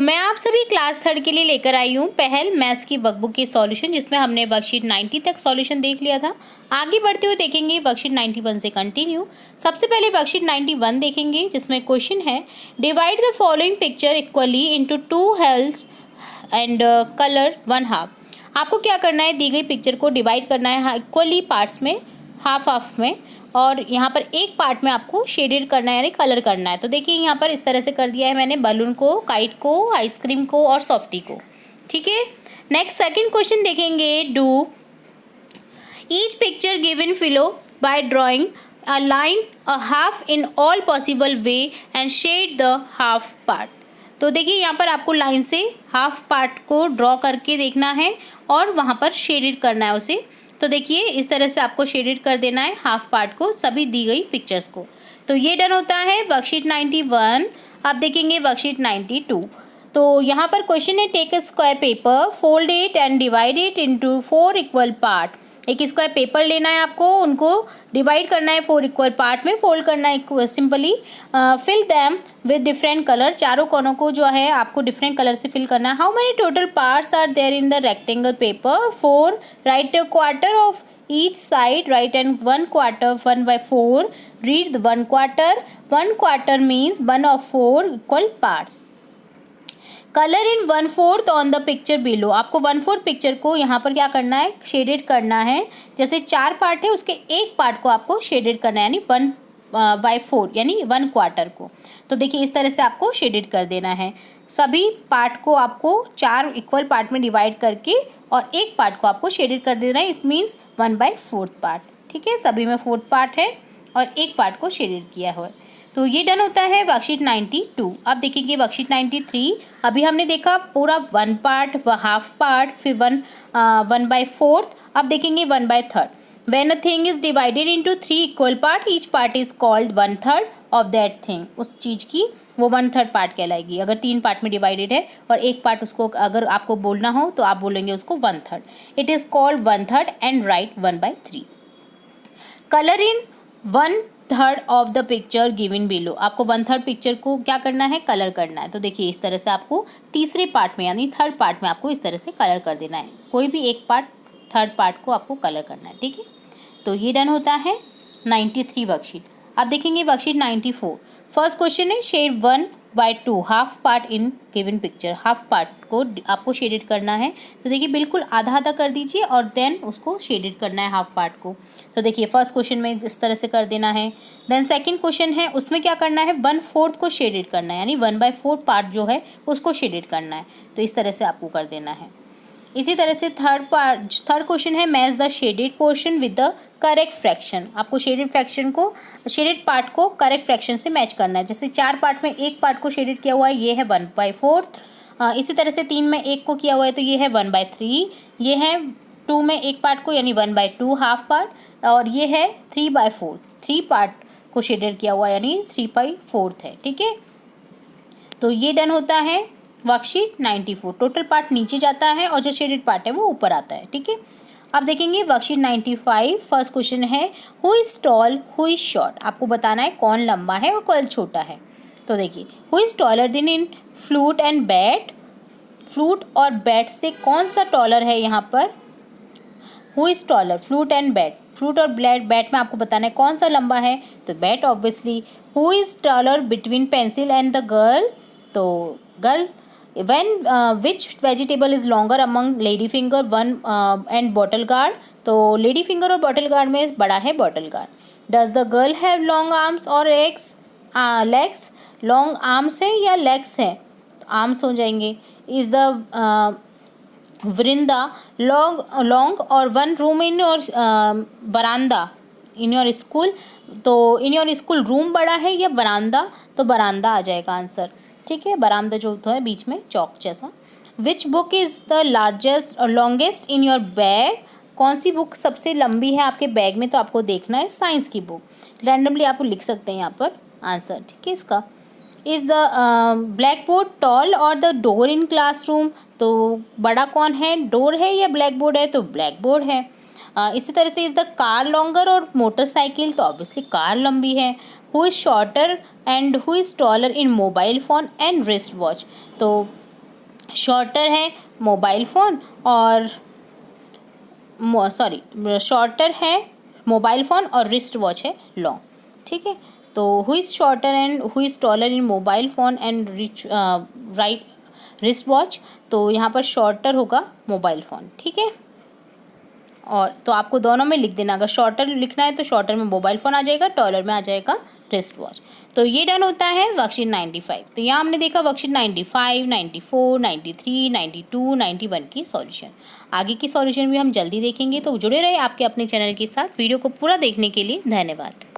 मैं आप सभी क्लास थर्ड के लिए लेकर आई हूँ पहल मैथ्स की वर्कबुक की सॉल्यूशन, जिसमें हमने वर्कशीट 90 तक सॉल्यूशन देख लिया था। आगे बढ़ते हुए देखेंगे वर्कशीट 91 से कंटिन्यू। सबसे पहले वर्कशीट 91 देखेंगे, जिसमें क्वेश्चन है divide the following picture equally into two health and colour one half. आपको क्या करना है, दी गई पिक्चर को डिवाइड करना है इक्वली पार्ट्स में, हाफ हाफ में, और यहाँ पर एक पार्ट में आपको शेडेड करना है यानी कलर करना है। तो देखिए यहाँ पर इस तरह से कर दिया है मैंने बलून को, काइट को, आइसक्रीम को और सॉफ्टी को। ठीक है, नेक्स्ट सेकंड क्वेश्चन देखेंगे। Do each picture given below by drawing a line a half in all possible way and shade the half part. तो देखिए यहाँ पर आपको लाइन से हाफ पार्ट को ड्रॉ करके देखना है और वहाँ पर शेडेड करना है उसे। तो देखिए इस तरह से आपको शेडेड कर देना है हाफ पार्ट को सभी दी गई पिक्चर्स को। तो ये डन होता है वर्कशीट 91। अब देखेंगे वर्कशीट 92। तो यहाँ पर क्वेश्चन है take a square paper, fold it and divide it into 4 equal part. एक स्क्वायर पेपर लेना है आपको, उनको डिवाइड करना है 4 इक्वल पार्ट में, फोल्ड करना है simply, fill them with different colour. चारों कोनों को जो है आपको डिफरेंट कलर से फिल करना है। How many total parts are there in the rectangle paper? 4। Write a quarter of each side, right, and 1 quarter 1/4. Read the 1 quarter. 1 quarter means 1 of 4 equal parts. Colour in 1/4 on the picture below. आपको 1/4 picture को यहाँ पर क्या करना है, shaded करना है। जैसे 4 पार्ट है उसके एक पार्ट को आपको शेडेड करना है, यानी 1/4 यानी 1 क्वार्टर को। तो देखिए इस तरह से आपको शेडेड कर देना है। सभी पार्ट को आपको 4 इक्वल पार्ट में डिवाइड करके और एक पार्ट को आपको शेडेड कर देना है। इस मीन्स 1/4 पार्ट। ठीक है, सभी में 4 पार्ट है और एक पार्ट को शेडेड किया हुआ है। तो ये डन होता है वर्कशीट 92। अब देखेंगे वर्कशीट 93। अभी हमने देखा पूरा 1 पार्ट, हाफ पार्ट, फिर 1/4। अब देखेंगे 1/3। When a thing is divided into 3 equal part, each part is called 1/3 of that thing. उस चीज़ की वो 1/3 पार्ट कहलाएगी। अगर 3 पार्ट में डिवाइडेड है और एक पार्ट उसको अगर आपको बोलना हो तो आप बोलेंगे उसको 1/3। It is called 1/3 and right 1/3। Colour in 1/3 of the picture given below. आपको 1/3 पिक्चर को क्या करना है, कलर करना है। तो देखिए इस तरह से आपको तीसरे पार्ट में यानी थर्ड पार्ट में आपको इस तरह से कलर कर देना है। कोई भी एक पार्ट थर्ड पार्ट को आपको कलर करना है। ठीक है, तो ये डन होता है 93 वर्कशीट। अब देखेंगे वर्कशीट 94। फर्स्ट क्वेश्चन है shade 1/2 half part in given picture. Half part को आपको शेडेड करना है। तो देखिए बिल्कुल आधा आधा कर दीजिए और देन उसको शेडेड करना है हाफ पार्ट को। तो देखिए फर्स्ट क्वेश्चन में इस तरह से कर देना है। देन सेकंड क्वेश्चन है, उसमें क्या करना है, 1/4 को शेडेड करना है, यानी 1/4 पार्ट जो है उसको शेडेड करना है। तो इस तरह से आपको कर देना है। इसी तरह से थर्ड क्वेश्चन है match the shaded portion with the correct fraction. आपको शेडेड पार्ट को करेक्ट फ्रैक्शन से मैच करना है। जैसे 4 पार्ट में एक पार्ट को शेडेड किया हुआ है, ये है 1/4। इसी तरह से 3 में एक को किया हुआ है तो ये है 1/3। ये है 2 में एक पार्ट को यानी 1/2 हाफ पार्ट, और ये है 3/4, 3 पार्ट को शेडेड किया हुआ यानी 3/4 है। ठीक है, तो ये डन होता है वर्कशीट 94। टोटल पार्ट नीचे जाता है और जो शेडेड पार्ट है वो ऊपर आता है। ठीक है, अब देखेंगे वर्कशीट 95। फर्स्ट क्वेश्चन है who is tall who is short. आपको बताना है कौन लंबा है और कौन छोटा है। तो देखिए who is taller then in flute and bat. Flute और बैट से कौन सा टॉलर है यहाँ पर, who is taller, flute and bat. Flute और बैट में आपको बताना है कौन सा लंबा है, तो bat obviously. Who is taller between pencil and the girl, तो girl. When which vegetable is longer among lady finger one and bottle guard? तो lady finger और bottle guard में बड़ा है bottle guard. Does the girl have long arms or legs? Long arms है या legs है? arms हो जाएंगे। Is the वृंदा long और one room in your बरामदा in your school? तो in your school रूम बड़ा है या बरामदा? तो बरामदा आ जाएगा आंसर। ठीक है, बरामदा जो होता है बीच में चौक जैसा। Which book is the longest in your bag. कौन सी बुक सबसे लंबी है आपके बैग में, तो आपको देखना है साइंस की बुक। रैंडमली आप लिख सकते हैं यहाँ पर आंसर। ठीक है, इसका is the black board tall और द डोर इन क्लासरूम। तो बड़ा कौन है, डोर है या ब्लैक बोर्ड है, तो ब्लैक बोर्ड है। इसी तरह से इज़ द कार लॉन्गर और मोटरसाइकिल, तो ऑब्वियसली कार लंबी है। Who is shorter and who is taller in mobile phone and wrist watch. तो शॉर्टर है मोबाइल फ़ोन और शॉर्टर है मोबाइल फ़ोन और रिस्ट वॉच है लॉन्ग, ठीक है। तो who is shorter and who is taller in mobile phone and wrist watch, तो यहाँ पर शॉर्टर होगा मोबाइल फ़ोन, ठीक है। और तो आपको दोनों में लिख देना, अगर शॉर्टर लिखना है तो शॉर्टर में मोबाइल फ़ोन आ जाएगा, टॉलर में आ जाएगा रिस्ट वॉच। तो ये डन होता है वर्कशीट 95। तो यहाँ हमने देखा वर्कशीट 95, 94, 93, 92, 91 की सॉल्यूशन। आगे की सॉल्यूशन भी हम जल्दी देखेंगे, तो जुड़े रहे आपके अपने चैनल के साथ। वीडियो को पूरा देखने के लिए धन्यवाद।